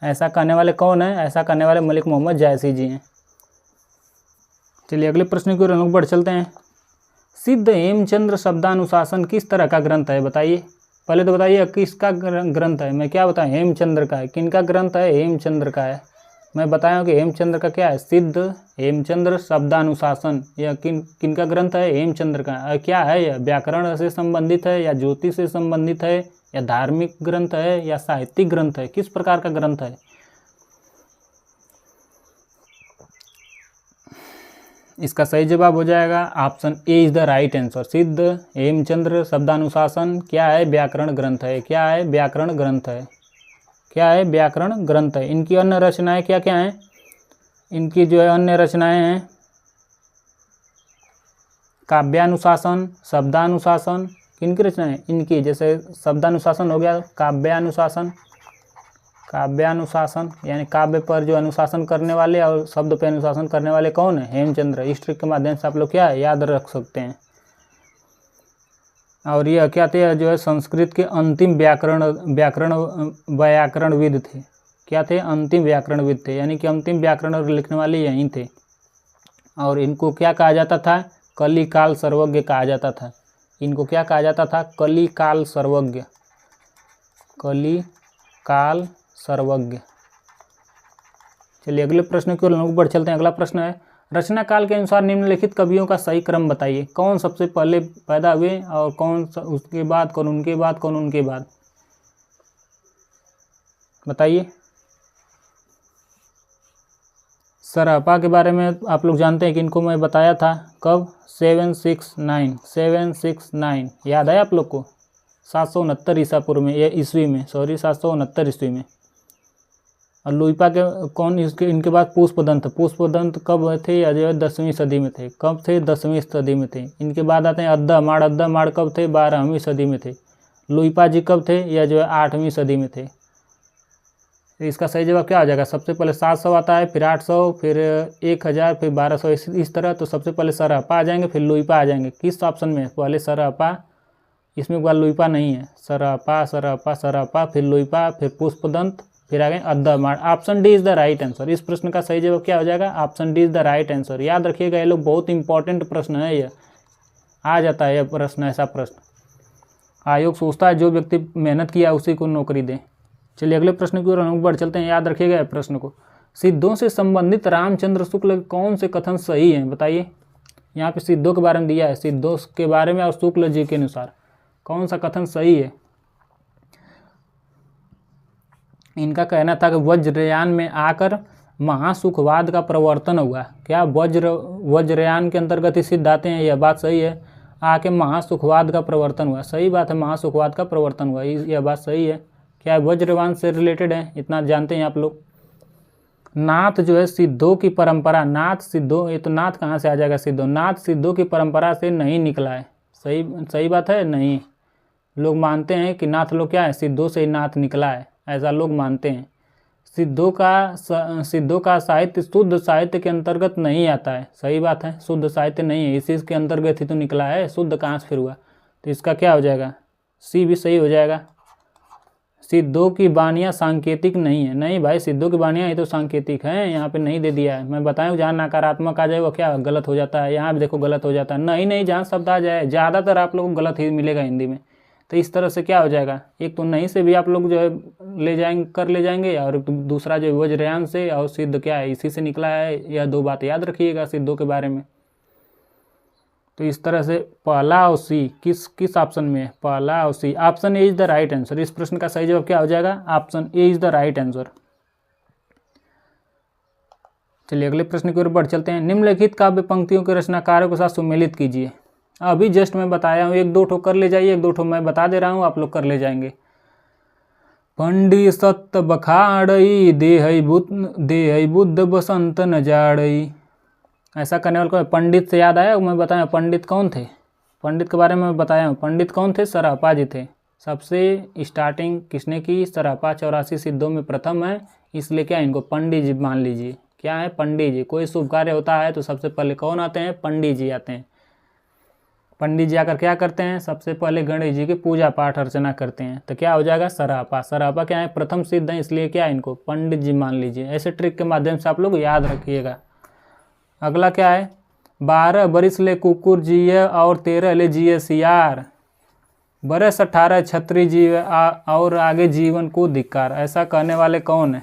ऐसा कहने वाले कौन है? ऐसा कहने वाले मलिक मोहम्मद जायसी जी हैं। चलिए अगले प्रश्न की ओर हम लोग बढ़ चलते हैं। सिद्ध हेमचंद्र शब्दानुशासन किस तरह का ग्रंथ है? बताइए। पहले तो बताइए किसका ग्रंथ है। मैं क्या बताऊँ? हेमचंद्र का है। किनका ग्रंथ है? हेमचंद्र का है। मैं बताया कि हेमचंद्र का क्या है? सिद्ध हेमचंद्र शब्दानुशासन। यह किनका ग्रंथ है? हेमचंद्र का। क्या है यह? व्याकरण से संबंधित है या ज्योतिष से संबंधित है या धार्मिक ग्रंथ है या साहित्यिक ग्रंथ है? किस प्रकार का ग्रंथ है? इसका सही जवाब हो जाएगा option A is the right answer. सिद्ध हेमचंद्र शब्दानुशासन क्या है? व्याकरण ग्रंथ है। क्या है? व्याकरण ग्रंथ है। क्या है? व्याकरण ग्रंथ है। इनकी अन्य रचनाएं क्या क्या हैं? इनकी जो है अन्य रचनाएं हैं काव्यानुशासन, शब्दानुशासन, किनकी रचना है? इनकी। जैसे शब्दानुशासन हो गया काव्यानुशासन, काव्यानुशासन यानी काव्य पर जो अनुशासन करने वाले और शब्द पर अनुशासन करने वाले कौन है? हेमचंद्र। इस ट्रिक के माध्यम से आप लोग क्या है याद रख सकते हैं। और ये क्या थे? जो है संस्कृत के अंतिम व्याकरणविद थे। क्या थे? अंतिम व्याकरणविद थे, यानी कि अंतिम व्याकरण लिखने वाले यहीं थे। और इनको क्या कहा जाता था? कली काल सर्वज्ञ कहा जाता था। इनको क्या कहा जाता था? कली काल सर्वज्ञ, कली काल सर्वज्ञ। चलिए अगले प्रश्न की ओर बढ़ चलते हैं। अगला प्रश्न है, रचना काल के अनुसार निम्नलिखित कवियों का सही क्रम बताइए। कौन सबसे पहले पैदा हुए और कौन उसके बाद, कौन उनके बाद, कौन उनके बाद? बताइए। सरहपा के बारे में आप लोग जानते हैं कि इनको मैं बताया था कब? 769 याद है आप लोग को? 769 ईसा पूर्व में, या ईस्वी में, सॉरी 769 ईस्वी में। और लुइपा के कौन? इसके इनके बाद पुष्पदंत। पुष्पदंत कब थे? या जो है 10वीं सदी में थे। कब थे? 10वीं सदी में थे। इनके बाद आते हैं अद्दा माड़ कब थे? 12वीं सदी में थे। लुइपा जी कब थे? या जो है 8वीं सदी में थे। इसका सही जवाब क्या हो जाएगा? सबसे पहले 700 आता है, फिर 800, फिर 1000, फिर 1200, इस तरह। तो सबसे पहले सरहपा आ जाएंगे, फिर लुइपा आ जाएंगे। किस ऑप्शन में? पहले सरहपा, इसमें एक बार लुइपा नहीं है। सरहपा, फिर लुइपा, फिर पुष्पदंत, फिर आ गए अद्दा माड़। Option D is the right answer. इस प्रश्न का सही जवाब क्या हो जाएगा? Option D is the right answer. याद रखिएगा, ये लोग बहुत इंपॉर्टेंट प्रश्न है। ये आ जाता है यह प्रश्न, ऐसा प्रश्न आयोग सोचता है जो व्यक्ति मेहनत किया उसी को नौकरी दें। चलिए अगले प्रश्न की ओर हम बढ़ चलते हैं। याद रखिएगा प्रश्न को। सिद्धों से संबंधित रामचंद्र शुक्ल कौन से कथन सही हैं? बताइए। यहाँ पे सिद्धों के बारे में दिया है, सिद्धों के बारे में और शुक्ल जी के अनुसार कौन सा कथन सही है? इनका कहना था कि वज्रयान में आकर महासुखवाद का प्रवर्तन हुआ। क्या वज्रयान के अंतर्गत ही सिद्ध आते हैं? यह बात सही है। आके महासुखवाद का प्रवर्तन हुआ, सही बात है, महासुखवाद का प्रवर्तन हुआ, यह बात सही है। क्या वज्रयान से रिलेटेड है? इतना जानते हैं आप लोग। नाथ जो है सिद्धों की परंपरा, नाथ सिद्धों, ये तो नाथ कहाँ से आ जाएगा? सिद्धों, नाथ सिद्धों की परंपरा से नहीं निकला है। सही बात है। नहीं, लोग मानते हैं कि नाथ लोग क्या है? सिद्धों से ही नाथ निकला है, ऐसा लोग मानते हैं। सिद्धों का साहित्य शुद्ध साहित्य के अंतर्गत नहीं आता है। सही बात है, शुद्ध साहित्य नहीं है, इसी के अंतर्गत ही तो निकला है। शुद्ध कहाँ से फिर हुआ? तो इसका क्या हो जाएगा? सी भी सही हो जाएगा। सिद्धों की वाणियाँ सांकेतिक नहीं है। नहीं भाई, सिद्धों की वाणियाँ ये तो सांकेतिक हैं, यहाँ पे नहीं दे दिया है। मैं बताऊँ जहाँ नकारात्मक आ जाए वो क्या गलत हो जाता है। यहाँ भी देखो गलत हो जाता है। नहीं, जहाँ शब्द आ जाए ज़्यादातर आप लोगों को गलत ही मिलेगा हिंदी में। तो इस तरह से क्या हो जाएगा? एक तो नहीं से भी आप लोग जो है ले जाएंगे और दूसरा जो वज्रयान से, और सिद्ध क्या है? इसी से निकला है। यह दो बात याद रखिएगा सिद्धों के बारे में। तो इस तरह से पहला और सी किस ऑप्शन में है? पहला और C. Option A is the right answer. इस प्रश्न का सही जवाब क्या हो जाएगा? Option A is the right answer. चलिए अगले प्रश्न की ओर बढ़ चलते हैं। निम्नलिखित काव्य पंक्तियों के रचनाकारों के साथ सुमेलित कीजिए। अभी जस्ट मैं बताया हूँ, 1-2 ठो कर ले जाइए, 1-2 ठो मैं बता दे रहा हूँ, आप लोग कर ले जाएंगे। पंडित सत्य बखाड़ई देहई बुद्ध बसंत न जाड़ई। ऐसा करने वाले को पंडित से याद आया? मैं बताया पंडित कौन थे? पंडित के बारे में मैं बताया हूँ। पंडित कौन थे? सरहपा जी थे। सबसे स्टार्टिंग किसने की? सरहपा 84 सिद्धों में प्रथम है, इसलिए क्या इनको पंडित जी मान लीजिए। क्या है? पंडित जी। कोई शुभ कार्य होता है तो सबसे पहले कौन आते हैं? पंडित जी आते हैं। पंडित जी आकर क्या करते हैं? सबसे पहले गणेश जी की पूजा पाठ अर्चना करते हैं। तो क्या हो जाएगा? सरहपा। सरहपा क्या है? प्रथम सिद्ध है, इसलिए क्या इनको पंडित जी मान लीजिए। ऐसे ट्रिक के माध्यम से आप लोग याद रखिएगा। अगला क्या है? 12 बरिस ले कुकुर जिये और 13 ले जिये सियार, बरस 18 छत्री जिये और आगे जीवन को धिक्कार। ऐसा कहने वाले कौन है?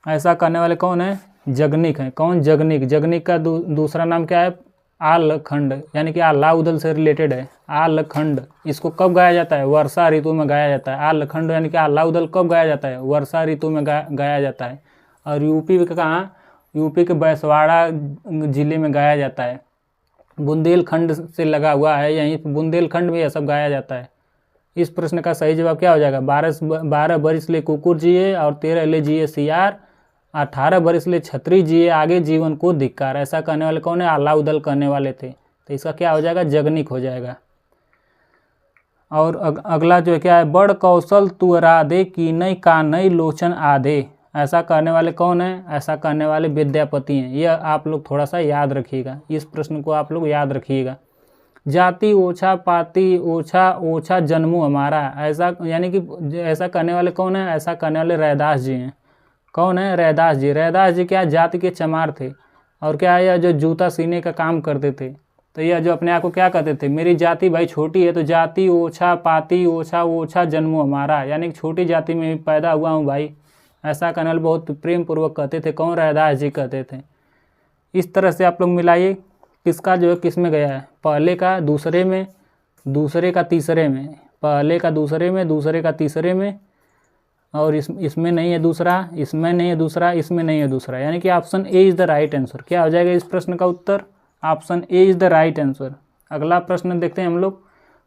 ऐसा करने वाले कौन है? जगनिक है। कौन? जगनिक। जगनिक का दूसरा नाम क्या है? आलखंड, यानी कि आलाउदल से रिलेटेड है। आलखंड इसको कब गाया जाता है? वर्षा ऋतु में गाया जाता है। आलखंड यानी कि आलाउदल कब गाया जाता है? वर्षा ऋतु में गाया जाता है। और यूपी में कहाँ? यूपी के बैसवाड़ा जिले में गाया जाता है। बुंदेलखंड से लगा हुआ है, यहीं बुंदेलखंड में यह सब गाया जाता है। इस प्रश्न का सही जवाब क्या हो जाएगा? 12 बरिस ले कुकुर जिए और 13 ले जिए सियार, 18 बरस ले छतरी जिए आगे जीवन को धिक्कार। ऐसा कहने वाले कौन है? अलाउदल कहने वाले थे। तो इसका क्या हो जाएगा? जगनिक हो जाएगा। और अगला जो क्या है? बड़ कौशल तू राधे की नई का नई लोचन आधे। ऐसा कहने वाले कौन है? ऐसा कहने वाले विद्यापति हैं। यह आप लोग थोड़ा सा याद रखिएगा, इस प्रश्न को आप लोग याद रखिएगा। जाति ओछा पाती ओछा ओछा जन्मो हमारा। ऐसा यानी कि ऐसा कहने वाले कौन है? ऐसा कहने वाले रैदास जी हैं। कौन है? रैदास जी। रैदास जी क्या जाति के चमार थे, और क्या है, जो जूता सीने का काम करते थे। तो यह जो अपने आप को क्या कहते थे? मेरी जाति भाई छोटी है, तो जाति ओछा पाती ओछा ओछा जन्मो हमारा, यानी कि छोटी जाति में पैदा हुआ हूँ भाई। ऐसा कहने वाले बहुत प्रेम पूर्वक कहते थे। कौन? रैदास जी कहते थे। इस तरह से आप लोग मिलाइए किसका जो है किस में गया है। पहले का दूसरे में, दूसरे का तीसरे में, पहले का दूसरे में, दूसरे का तीसरे में, और इसमें नहीं है दूसरा, इसमें नहीं है दूसरा, इसमें नहीं है दूसरा, यानी कि option A is the right answer. क्या हो जाएगा इस प्रश्न का उत्तर? Option A is the right answer. अगला प्रश्न देखते हैं हम लोग।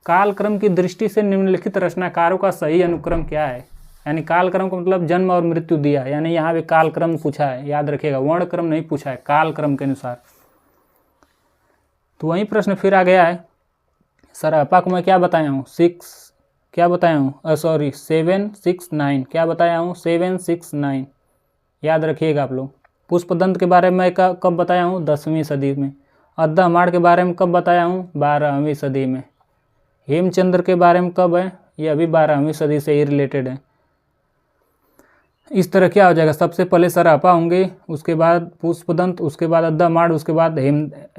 कालक्रम की दृष्टि से निम्नलिखित रचनाकारों का सही अनुक्रम क्या है? यानी कालक्रम का मतलब जन्म और मृत्यु दिया है, यानी यहाँ पे कालक्रम पूछा है, याद रखिएगा, वर्णक्रम नहीं पूछा है, कालक्रम के अनुसार। तो वही प्रश्न फिर आ गया है। सरापा को मैं क्या बताया हूँ? 7 6 9। क्या बताया हूँ? 7 6 9। याद रखिएगा आप लोग। पुष्पदंत के बारे में कब बताया हूँ? 10वीं सदी में। अद्दामाड़ के बारे में कब बताया हूँ? 12वीं सदी में। हेमचंद्र के बारे में कब है? ये अभी 12वीं सदी से ही रिलेटेड है। इस तरह क्या हो जाएगा? सबसे पहले सरापा होंगे, उसके बाद पुष्पदंत, उसके बाद अद्दामाड़, उसके बाद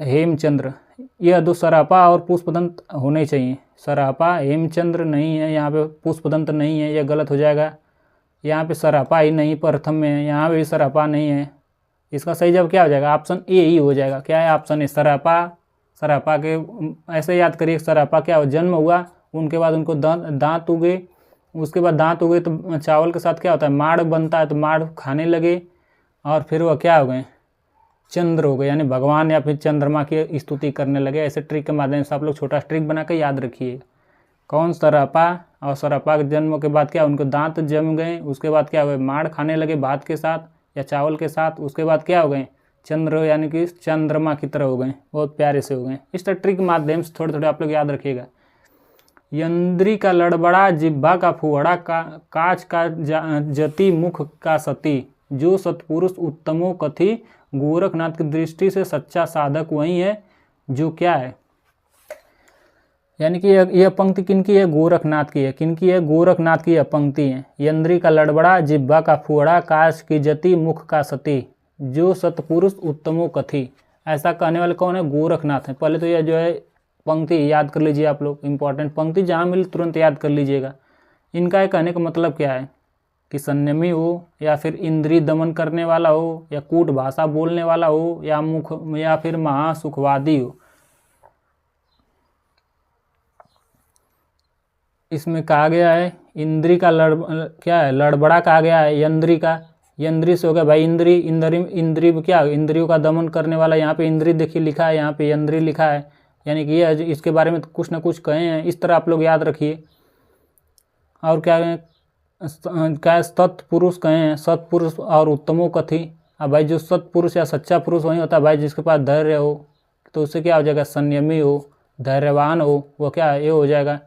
हेमचंद्र। यह दो सरापा और पुष्पदंत होने चाहिए। सरापा हेमचंद्र नहीं है, यहाँ पे पुष्पदंत नहीं है, यह गलत हो जाएगा। यहाँ पे सरापा ही नहीं प्रथम में है, यहाँ पे भी सरापा नहीं है। इसका सही जवाब क्या हो जाएगा? ऑप्शन ए ही हो जाएगा। क्या है? Option A, सरापा। सरापा के ऐसे याद करिए, सरापा क्या हो? जन्म हुआ, उनके बाद उनको दांत उगे, उसके बाद दांत उगे तो चावल के साथ क्या होता है? माड़ बनता है, तो माड़ खाने लगे, और फिर वह क्या हो गए? चंद्र हो गए, यानी भगवान या फिर चंद्रमा की स्तुति करने लगे। ऐसे ट्रिक के माध्यम से आप लोग छोटा ट्रिक बना कर याद रखिए। कौन? सरापा। और सरापा के जन्म के बाद क्या? उनको दांत जम गए, उसके बाद क्या हो गए? माड़ खाने लगे भात के साथ या चावल के साथ, उसके बाद क्या हो गए? चंद्र, यानी कि चंद्रमा की तरह हो गए, बहुत प्यारे से हो गए। इस तरह ट्रिक के माध्यम से थोड़े थोड़े आप लोग याद रखिएगा। यंद्री का लड़बड़ा, जिब्भा का फुहड़ा, काच का जति, मुख का सती, जो सत्पुरुष उत्तमो कथी। गोरखनाथ की दृष्टि से सच्चा साधक वही है जो क्या है? यानी कि यह पंक्ति किनकी है? गोरखनाथ की है। किनकी है? गोरखनाथ की यह पंक्ति है। यंद्री का लड़बड़ा, जिब्भा का फुहड़ा, काच की जति, मुख का सती, जो सत्पुरुष उत्तमो कथी। ऐसा कहने वाले कौन है? गोरखनाथ है। पहले तो यह जो है पंक्ति याद कर लीजिए आप लोग, इंपॉर्टेंट पंक्ति, जहाँ मिले तुरंत याद कर लीजिएगा। इनका कहने का मतलब क्या है? कि संयमी हो, या फिर इंद्रिय दमन करने वाला हो, या कूट भाषा बोलने वाला हो, या मुख, या फिर महासुखवादी हो। इसमें कहा गया है इंद्री का क्या है? लड़बड़ा कहा गया है यंद्री का। यंद्री से हो गया भाई इंद्री। इंद्री क्या? इंद्रियों का दमन करने वाला। यहाँ पे इंद्री देखिए लिखा है, यहाँ पे यंद्री लिखा है, यानी कि ये इसके बारे में कुछ ना कुछ कहे हैं। इस तरह आप लोग याद रखिए। और क्या सत्पुरुष कहे हैं, सत्पुरुष और उत्तमो कथी। अब भाई जो सत्पुरुष या सच्चा पुरुष वही होता है भाई जिसके पास धैर्य हो, तो उससे क्या हो जाएगा? संयमी हो, धैर्यवान हो, वो क्या है? ये हो जाएगा।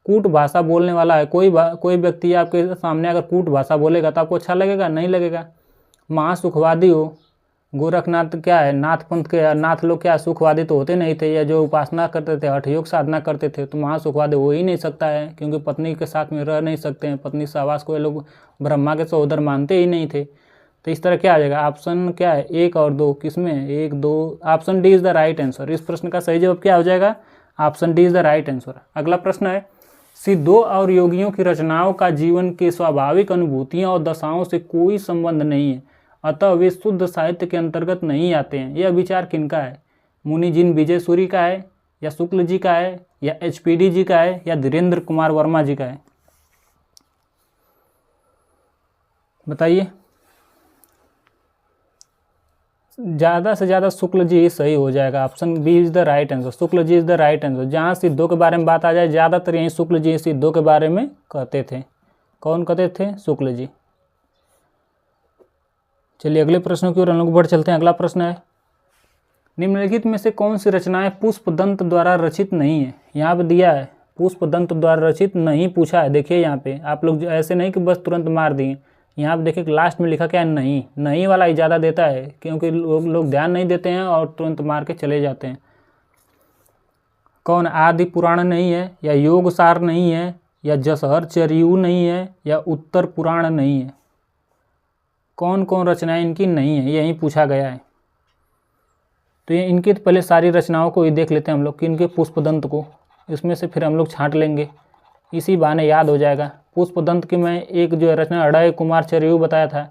कूट भाषा बोलने वाला है। कोई व्यक्ति आपके सामने अगर कूट भाषा बोलेगा तो आपको अच्छा लगेगा? नहीं लगेगा। महासुखवादी हो। गोरखनाथ क्या है? नाथ पंथ के नाथ लोग क्या सुखवादी तो होते नहीं थे, या जो उपासना करते थे, हठ योग साधना करते थे, तो महासुखवादी हो ही नहीं सकता है, क्योंकि पत्नी के साथ में रह नहीं सकते हैं। पत्नी सहवास को ये लोग ब्रह्मा के सहोदर मानते ही नहीं थे। तो इस तरह क्या आ जाएगा? ऑप्शन क्या है? 1 और 2 किसमें? 1 2। Option D is the right answer. इस प्रश्न का सही जवाब क्या हो जाएगा? Option D is the right answer. अगला प्रश्न है, सिद्धों और योगियों की रचनाओं का जीवन की स्वाभाविक अनुभूतियों और दशाओं से कोई संबंध नहीं है, अतः वे शुद्ध साहित्य के अंतर्गत नहीं आते हैं। यह विचार किनका है? मुनि जिन विजय सूरी का है, या शुक्ल जी का है, या HPD जी का है, या धीरेन्द्र कुमार वर्मा जी का है? बताइए। ज़्यादा से ज़्यादा शुक्ल जी ही सही हो जाएगा। Option B is the right answer. Shukla ji is the right answer. जहाँ सिद्धों के बारे में बात आ जाए, ज़्यादातर यहीं शुक्ल जी सिद्धों के बारे में कहते थे। कौन कहते थे? शुक्ल जी। चलिए अगले प्रश्न की ओर हम लोग बढ़ चलते हैं। अगला प्रश्न है, निम्नलिखित में से कौन सी रचनाएं पुष्पदंत द्वारा रचित नहीं है। यहाँ पे दिया है पुष्पदंत द्वारा रचित नहीं पूछा है। देखिए यहाँ पे आप लोग ऐसे नहीं कि बस तुरंत मार दिए, यहाँ पे देखिए लास्ट में लिखा क्या है, नहीं। नहीं वाला ही ज़्यादा देता है क्योंकि लोग ध्यान नहीं देते हैं और तुरंत मार के चले जाते हैं। कौन, आदि पुराण नहीं है, या योगसार नहीं है, या जसहर चरियू नहीं है, या उत्तर पुराण नहीं है। कौन कौन रचनाएं इनकी नहीं है, यही पूछा गया है। तो ये इनकी तो पहले सारी रचनाओं को ही देख लेते हैं हम लोग कि इनके पुष्पदंत को, इसमें से फिर हम लोग छांट लेंगे, इसी बहाने याद हो जाएगा। पुष्पदंत की मैं एक जो रचना अड़य कुमार चरियू बताया था,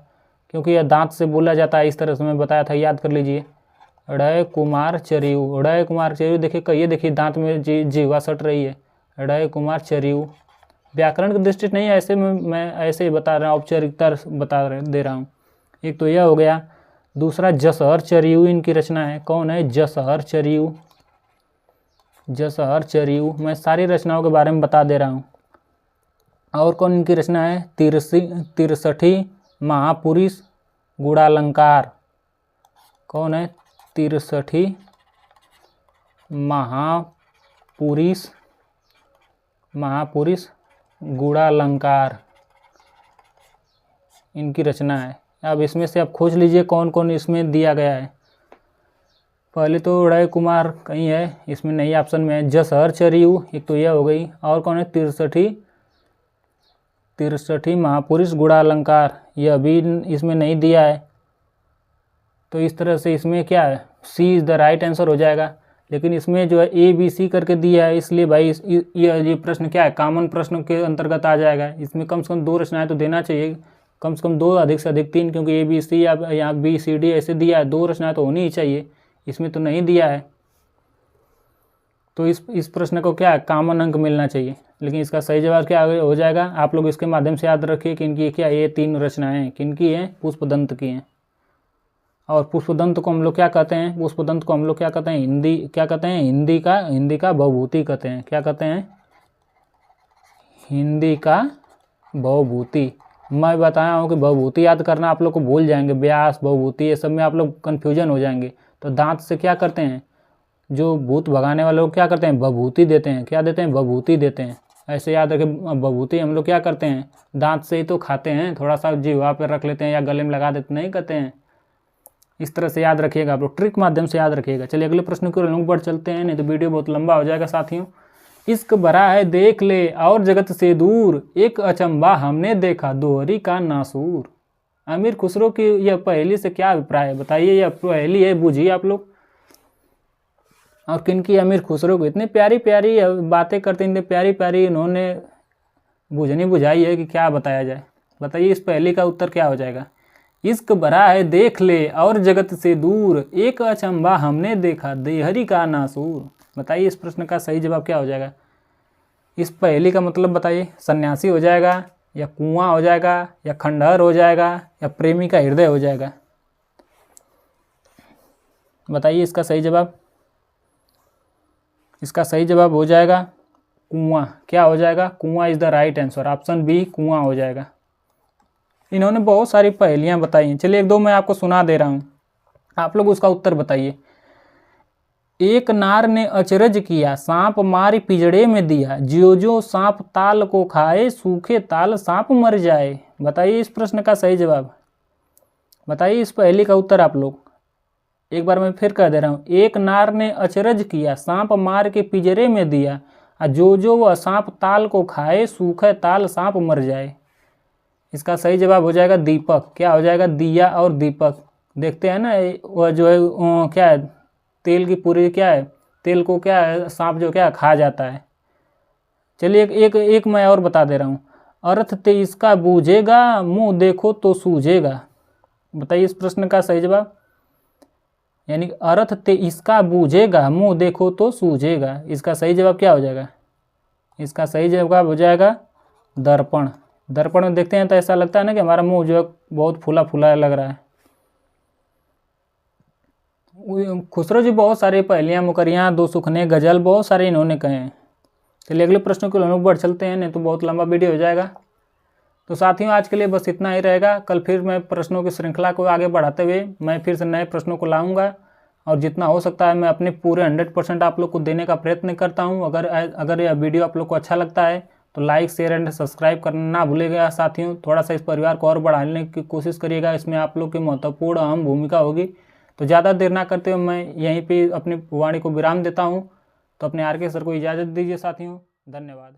क्योंकि यह दांत से बोला जाता है इस तरह से मैं बताया था, याद कर लीजिए। अड़य कुमार चरियू, अड़य कुमार चरियू देखिए कहिए, देखिए दांत में जीवा सट रही है, अड़य कुमार चरियू। व्याकरण की दृष्टि नहीं, ऐसे में मैं ऐसे ही बता रहा हूँ, औपचारिकता दे रहा हूँ। एक तो यह हो गया। दूसरा जसहर चरियू इनकी रचना है। कौन है, जसहर चरियू। जसहर चरियू मैं सारी रचनाओं के बारे में बता दे रहा हूँ। और कौन इनकी रचना है, तिरसठी महापुरुष गुणालंकार। कौन है, तिरसठी महापुरुष गुणालंकार इनकी रचना है। अब इसमें से आप खोज लीजिए कौन कौन इसमें दिया गया है। पहले तो अड़य कुमार कहीं है, इसमें नहीं, ऑप्शन में है। जसहर चरियू एक तो यह हो गई। और कौन है, तिरसठी महापुरुष गुणालंकार, यह अभी इसमें नहीं दिया है। तो इस तरह से इसमें क्या है, सी इज़ द राइट आंसर हो जाएगा। लेकिन इसमें जो है ABC करके दिया है, इसलिए भाई ये प्रश्न क्या है, कॉमन प्रश्न के अंतर्गत आ जाएगा। इसमें कम से कम 2 रचनाएं तो देना चाहिए, कम से कम 2, अधिक से अधिक 3, क्योंकि ABC या यहाँ BCD ऐसे दिया है, 2 रचनाएं तो होनी ही चाहिए, इसमें तो नहीं दिया है। तो इस प्रश्न को क्या है, कॉमन अंक मिलना चाहिए। लेकिन इसका सही जवाब क्या हो जाएगा, आप लोग इसके माध्यम से याद रखिए कि इनकी क्या, ये 3 रचनाएं हैं, किनकी हैं, पुष्पदंत की हैं। और पुष्पदंत को हम लोग क्या कहते हैं, पुष्पदंत को हम लोग क्या कहते हैं, हिंदी का भवभूति कहते हैं। क्या कहते हैं, हिंदी का भवभूति। मैं बताया हूँ कि भवभूति याद करना आप लोग को भूल जाएंगे, व्यास भवभूति ये सब में आप लोग कन्फ्यूजन हो जाएंगे। तो दांत से क्या करते हैं, जो भूत भगाने वाले लोग क्या करते हैं, भवभूति देते हैं। क्या देते हैं, भवभूति देते हैं। ऐसे याद रखें, भवभूति हम लोग क्या करते हैं, दांत से ही तो खाते हैं, थोड़ा सा जीवा पे रख लेते हैं या गले में लगा देते, नहीं कहते हैं। इस तरह से याद रखिएगा, आप लोग ट्रिक माध्यम से याद रखिएगा। चलिए अगले प्रश्न की ओर लोग बढ़ चलते हैं, नहीं तो वीडियो बहुत लंबा हो जाएगा साथियों। इश्क भरा है देख ले और जगत से दूर, एक अचंबा हमने देखा दोहरी का नासूर। अमीर खुसरो की यह पहेली से क्या अभिप्राय है, बताइए। यह पहेली है, बूझिए आप लोग। और किनकी, अमीर खुसरो को। इतनी प्यारी प्यारी बातें करते हैं, इतनी प्यारी प्यारी इन्होंने बुझनी बुझाई है कि क्या बताया जाए। बताइए इस पहेली का उत्तर क्या हो जाएगा। इश्क भरा है देख ले और जगत से दूर, एक अचंबा हमने देखा देहरी का नासूर। बताइए इस प्रश्न का सही जवाब क्या हो जाएगा। इस पहेली का मतलब बताइए, सन्यासी हो जाएगा, या कुआं हो जाएगा, या खंडहर हो जाएगा, या प्रेमी का हृदय हो जाएगा। बताइए इसका सही जवाब। इसका सही जवाब हो जाएगा कुआं। क्या हो जाएगा, कुआं is the right answer. Option B कुआं हो जाएगा। इन्होंने बहुत सारी पहेलियां बताई हैं। चलिए 1-2 मैं आपको सुना दे रहा हूं, आप लोग उसका उत्तर बताइए। एक नार ने अचरज किया, सांप मार पिंजड़े में दिया, ज्यो ज्यो सांप ताल को खाए, सूखे ताल सांप मर जाए। बताइए इस प्रश्न का सही जवाब। बताइए इस पहेली का उत्तर आप लोग। एक बार मैं फिर कह दे रहा हूँ, एक नार ने अचरज किया, सांप मार के पिंजरे में दिया, जो जो वह सांप ताल को खाए, सूखे ताल सांप मर जाए। इसका सही जवाब हो जाएगा दीपक। क्या हो जाएगा, दिया और दीपक। देखते हैं ना, वह जो है क्या है, तेल की पूरी क्या है, तेल को क्या है, सांप जो क्या खा जाता है। चलिए एक मैं और बता दे रहा हूँ। अर्थ ते इसका बूझेगा, मुंह देखो तो सूझेगा। बताइए इस प्रश्न का सही जवाब। यानी अर्थ ते इसका बूझेगा, मुंह देखो तो सूझेगा। इसका सही जवाब क्या हो जाएगा। इसका सही जवाब हो जाएगा दर्पण। दर्पण में देखते हैं तो ऐसा लगता है ना कि हमारा मुंह जो है बहुत फूला फूला लग रहा है। खुसरो जी बहुत सारे पहेलियाँ, मुकरियाँ, 2 सुखने, गजल बहुत सारे इन्होंने कहे हैं। चलिए अगले प्रश्नों को हम लोग बढ़ चलते हैं, नहीं तो बहुत लंबा वीडियो हो जाएगा। तो साथियों आज के लिए बस इतना ही रहेगा। कल फिर मैं प्रश्नों की श्रृंखला को आगे बढ़ाते हुए मैं फिर से नए प्रश्नों को लाऊंगा और जितना हो सकता है मैं अपने पूरे 100% आप लोग को देने का प्रयत्न करता हूं। अगर यह वीडियो आप लोग को अच्छा लगता है तो लाइक शेयर एंड सब्सक्राइब करना ना भूलिएगा साथियों। थोड़ा सा इस परिवार को और बढ़ाने की कोशिश करिएगा, इसमें आप लोग की महत्वपूर्ण अहम भूमिका होगी। तो ज़्यादा देर ना करते हुए मैं यहीं पे अपनी वाणी को विराम देता हूँ। तो अपने आर के सर को इजाज़त दीजिए साथियों। धन्यवाद।